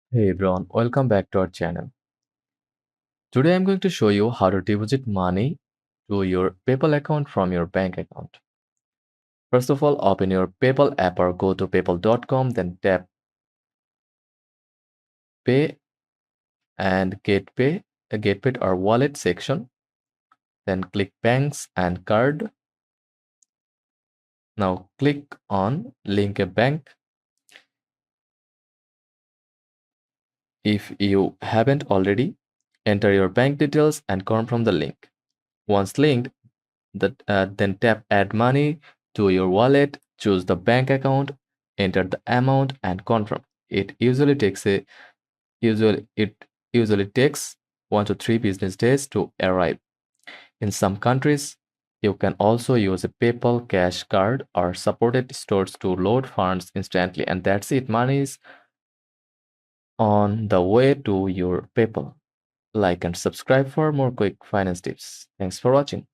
Hey everyone, welcome back to our channel. Today I'm going to show you how to deposit money to your PayPal account from your bank account. First of all, open your PayPal app or go to paypal.com, then tap Pay and Get Paid or Wallet section. Then click Banks and Card. Now click on Link a Bank. If you haven't already, enter your bank details and confirm the link. Once linked, then tap Add Money to your wallet, choose the bank account, enter the amount, and confirm. It usually takes 1 to 3 business days to arrive. In some countries, you can also use a PayPal Cash card or supported stores to load funds instantly, and that's it. Money is on the way to your PayPal. Like and subscribe for more quick finance tips. Thanks for watching.